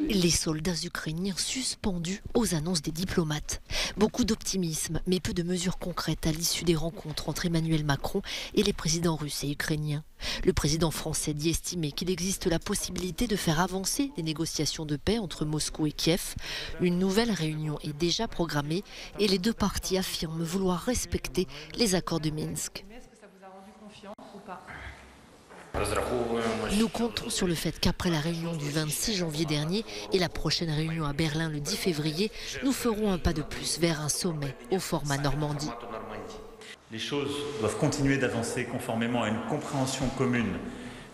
Les soldats ukrainiens suspendus aux annonces des diplomates. Beaucoup d'optimisme, mais peu de mesures concrètes à l'issue des rencontres entre Emmanuel Macron et les présidents russes et ukrainiens. Le président français dit estimer qu'il existe la possibilité de faire avancer les négociations de paix entre Moscou et Kiev. Une nouvelle réunion est déjà programmée et les deux parties affirment vouloir respecter les accords de Minsk. Nous comptons sur le fait qu'après la réunion du 26 janvier dernier et la prochaine réunion à Berlin le 10 février, nous ferons un pas de plus vers un sommet au format Normandie. Les choses doivent continuer d'avancer conformément à une compréhension commune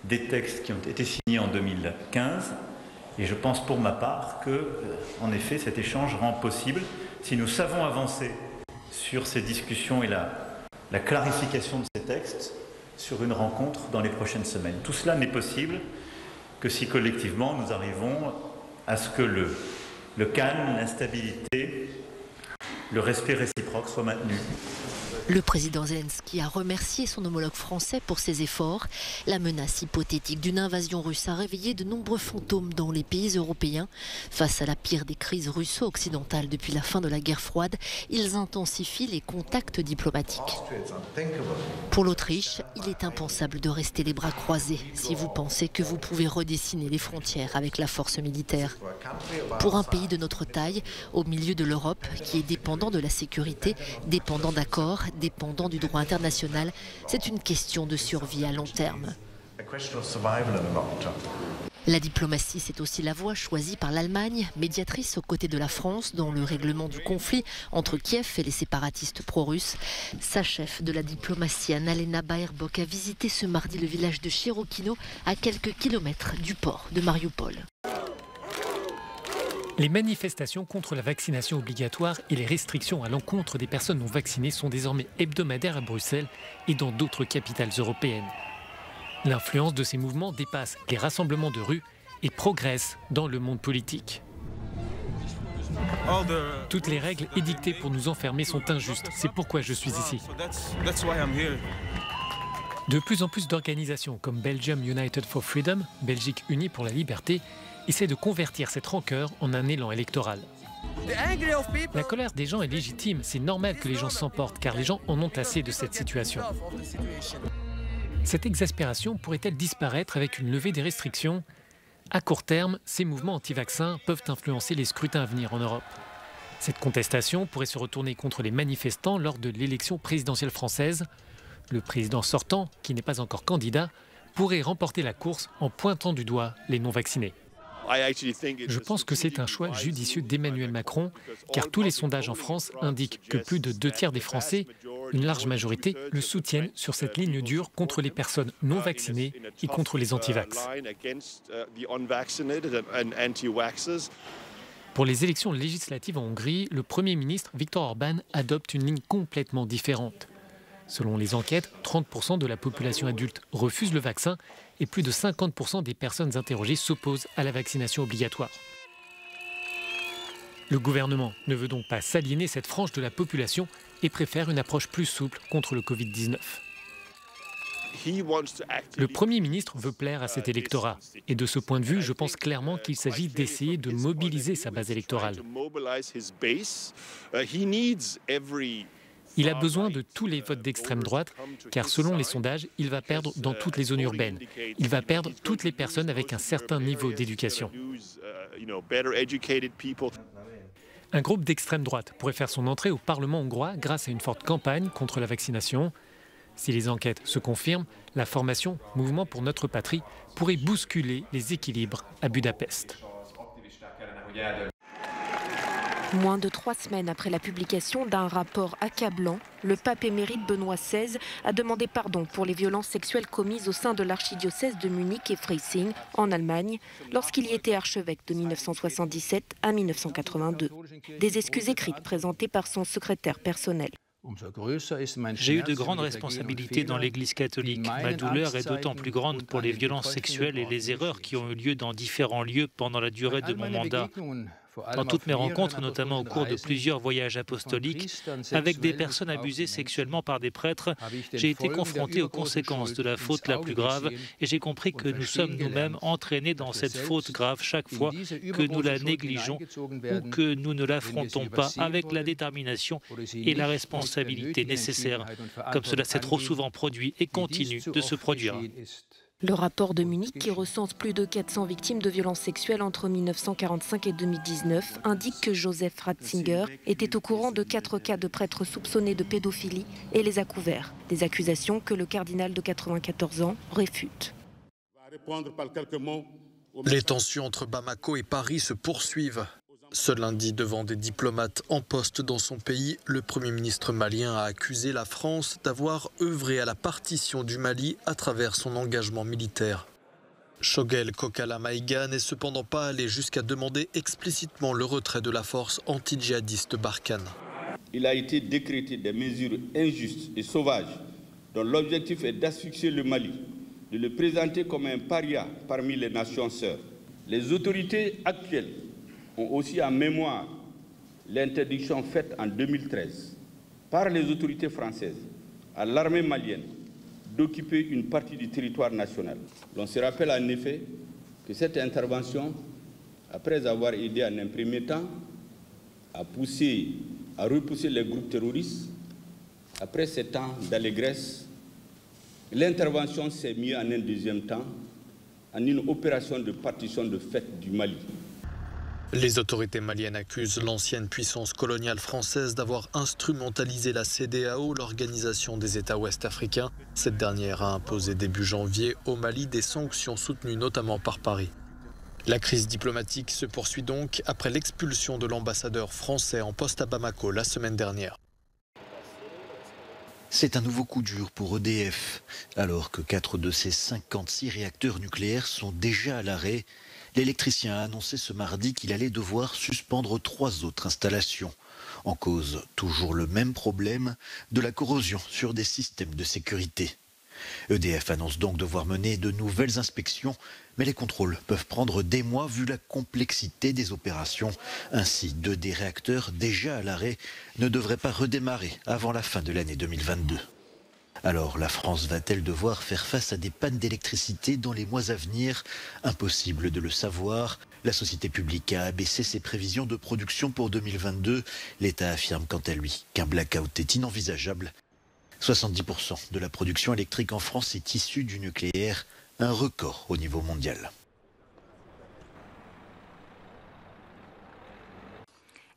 des textes qui ont été signés en 2015. Et je pense pour ma part que, en effet, cet échange rend possible, si nous savons avancer sur ces discussions et la clarification de ces textes, sur une rencontre dans les prochaines semaines. Tout cela n'est possible que si collectivement nous arrivons à ce que le calme, la stabilité, le respect réciproque soient maintenus. Le président Zelensky a remercié son homologue français pour ses efforts. La menace hypothétique d'une invasion russe a réveillé de nombreux fantômes dans les pays européens. Face à la pire des crises russo-occidentales depuis la fin de la guerre froide, ils intensifient les contacts diplomatiques. Pour l'Autriche, il est impensable de rester les bras croisés si vous pensez que vous pouvez redessiner les frontières avec la force militaire. Pour un pays de notre taille, au milieu de l'Europe, qui est dépendant de la sécurité, dépendant d'accords, dépendant du droit international, c'est une question de survie à long terme. La diplomatie, c'est aussi la voie choisie par l'Allemagne, médiatrice aux côtés de la France dans le règlement du conflit entre Kiev et les séparatistes pro-russes. Sa chef de la diplomatie, Annalena Baerbock, a visité ce mardi le village de Chirokino, à quelques kilomètres du port de Mariupol. Les manifestations contre la vaccination obligatoire et les restrictions à l'encontre des personnes non vaccinées sont désormais hebdomadaires à Bruxelles et dans d'autres capitales européennes. L'influence de ces mouvements dépasse les rassemblements de rue et progresse dans le monde politique. Toutes les règles édictées pour nous enfermer sont injustes. C'est pourquoi je suis ici. De plus en plus d'organisations comme Belgium United for Freedom, Belgique unie pour la liberté, essaient de convertir cette rancœur en un élan électoral. La colère des gens est légitime, c'est normal que les gens s'emportent car les gens en ont assez de cette situation. Cette exaspération pourrait-elle disparaître avec une levée des restrictions? À court terme, ces mouvements anti-vaccins peuvent influencer les scrutins à venir en Europe. Cette contestation pourrait se retourner contre les manifestants lors de l'élection présidentielle française. Le président sortant, qui n'est pas encore candidat, pourrait remporter la course en pointant du doigt les non-vaccinés. Je pense que c'est un choix judicieux d'Emmanuel Macron, car tous les sondages en France indiquent que plus de 2/3 des Français, une large majorité, le soutiennent sur cette ligne dure contre les personnes non vaccinées et contre les anti-vax. Pour les élections législatives en Hongrie, le Premier ministre Viktor Orban adopte une ligne complètement différente. Selon les enquêtes, 30% de la population adulte refuse le vaccin et plus de 50% des personnes interrogées s'opposent à la vaccination obligatoire. Le gouvernement ne veut donc pas s'aliéner cette frange de la population et préfère une approche plus souple contre le Covid-19. Le Premier ministre veut plaire à cet électorat. Et de ce point de vue, je pense clairement qu'il s'agit d'essayer de mobiliser sa base électorale. Il a besoin de tous les votes d'extrême droite, car selon les sondages, il va perdre dans toutes les zones urbaines. Il va perdre toutes les personnes avec un certain niveau d'éducation. Un groupe d'extrême droite pourrait faire son entrée au Parlement hongrois grâce à une forte campagne contre la vaccination. Si les enquêtes se confirment, la formation Mouvement pour notre patrie pourrait bousculer les équilibres à Budapest. Moins de 3 semaines après la publication d'un rapport accablant, le pape émérite Benoît XVI a demandé pardon pour les violences sexuelles commises au sein de l'archidiocèse de Munich et Freising, en Allemagne, lorsqu'il y était archevêque de 1977 à 1982. Des excuses écrites présentées par son secrétaire personnel. J'ai eu de grandes responsabilités dans l'Église catholique. Ma douleur est d'autant plus grande pour les violences sexuelles et les erreurs qui ont eu lieu dans différents lieux pendant la durée de mon mandat. Dans toutes mes rencontres, notamment au cours de plusieurs voyages apostoliques, avec des personnes abusées sexuellement par des prêtres, j'ai été confronté aux conséquences de la faute la plus grave et j'ai compris que nous sommes nous-mêmes entraînés dans cette faute grave chaque fois que nous la négligeons ou que nous ne l'affrontons pas avec la détermination et la responsabilité nécessaires, comme cela s'est trop souvent produit et continue de se produire. Le rapport de Munich, qui recense plus de 400 victimes de violences sexuelles entre 1945 et 2019, indique que Joseph Ratzinger était au courant de 4 cas de prêtres soupçonnés de pédophilie et les a couverts. Des accusations que le cardinal de 94 ans réfute. Les tensions entre Bamako et Paris se poursuivent. Ce lundi, devant des diplomates en poste dans son pays, le Premier ministre malien a accusé la France d'avoir œuvré à la partition du Mali à travers son engagement militaire. Choguel Kokala Maïga n'est cependant pas allé jusqu'à demander explicitement le retrait de la force anti-djihadiste Barkhane. Il a été décrété des mesures injustes et sauvages dont l'objectif est d'asphyxier le Mali, de le présenter comme un paria parmi les nations sœurs. Les autorités actuelles ont aussi en mémoire l'interdiction faite en 2013 par les autorités françaises à l'armée malienne d'occuper une partie du territoire national. L'on se rappelle en effet que cette intervention, après avoir aidé en un premier temps à repousser les groupes terroristes, après 7 ans d'allégresse, l'intervention s'est mise en un deuxième temps en une opération de partition de fait du Mali. Les autorités maliennes accusent l'ancienne puissance coloniale française d'avoir instrumentalisé la CEDEAO, l'organisation des États ouest-africains. Cette dernière a imposé début janvier au Mali des sanctions soutenues notamment par Paris. La crise diplomatique se poursuit donc après l'expulsion de l'ambassadeur français en poste à Bamako la semaine dernière. C'est un nouveau coup dur pour EDF. Alors que 4 de ses 56 réacteurs nucléaires sont déjà à l'arrêt, l'électricien a annoncé ce mardi qu'il allait devoir suspendre 3 autres installations. En cause, toujours le même problème, de la corrosion sur des systèmes de sécurité. EDF annonce donc devoir mener de nouvelles inspections, mais les contrôles peuvent prendre des mois vu la complexité des opérations. Ainsi, 2 des réacteurs déjà à l'arrêt ne devraient pas redémarrer avant la fin de l'année 2022. Alors, la France va-t-elle devoir faire face à des pannes d'électricité dans les mois à venir? Impossible de le savoir. La société publique a abaissé ses prévisions de production pour 2022. L'État affirme quant à lui qu'un blackout est inenvisageable. 70% de la production électrique en France est issue du nucléaire, un record au niveau mondial.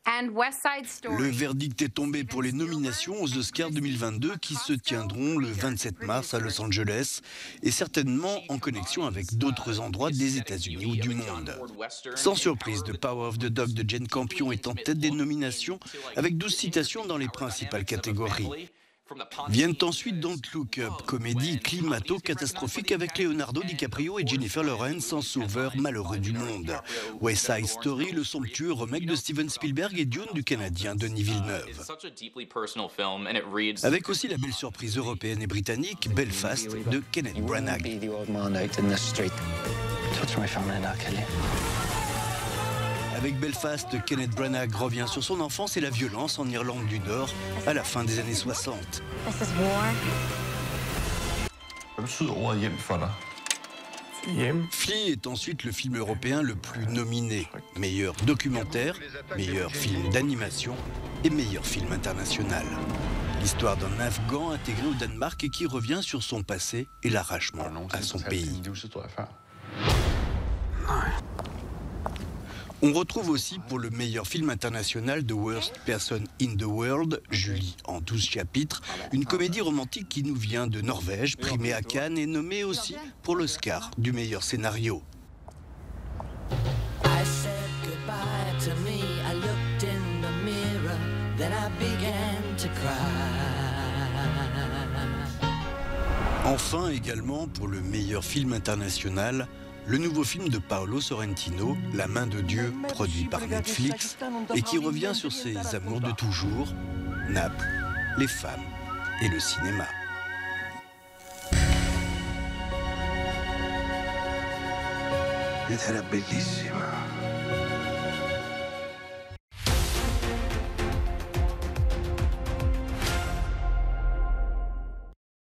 Le verdict est tombé pour les nominations aux Oscars 2022 qui se tiendront le 27 mars à Los Angeles et certainement en connexion avec d'autres endroits des États-Unis ou du monde. Sans surprise, The Power of the Dog de Jane Campion est en tête des nominations avec 12 citations dans les principales catégories. Viennent ensuite Don't Look Up, comédie climato-catastrophique avec Leonardo DiCaprio et Jennifer Lawrence en sauveur malheureux du monde. West Side Story, le somptueux remake de Steven Spielberg et Dune du Canadien Denis Villeneuve. Avec aussi la belle surprise européenne et britannique Belfast de Kenneth Branagh. Avec Belfast, Kenneth Branagh revient sur son enfance et la violence en Irlande du Nord à la fin des années 60. Flea est ensuite le film européen le plus nominé. Meilleur documentaire, meilleur film d'animation et meilleur film international. L'histoire d'un Afghan intégré au Danemark et qui revient sur son passé et l'arrachement à son pays. On retrouve aussi pour le meilleur film international The Worst Person in the World, Julie en 12 chapitres, une comédie romantique qui nous vient de Norvège, primée à Cannes et nommée aussi pour l'Oscar du meilleur scénario. Enfin également pour le meilleur film international, le nouveau film de Paolo Sorrentino, La main de Dieu, produit par Netflix, et qui revient sur ses amours de toujours, Naples, les femmes et le cinéma. Ed era bellissima.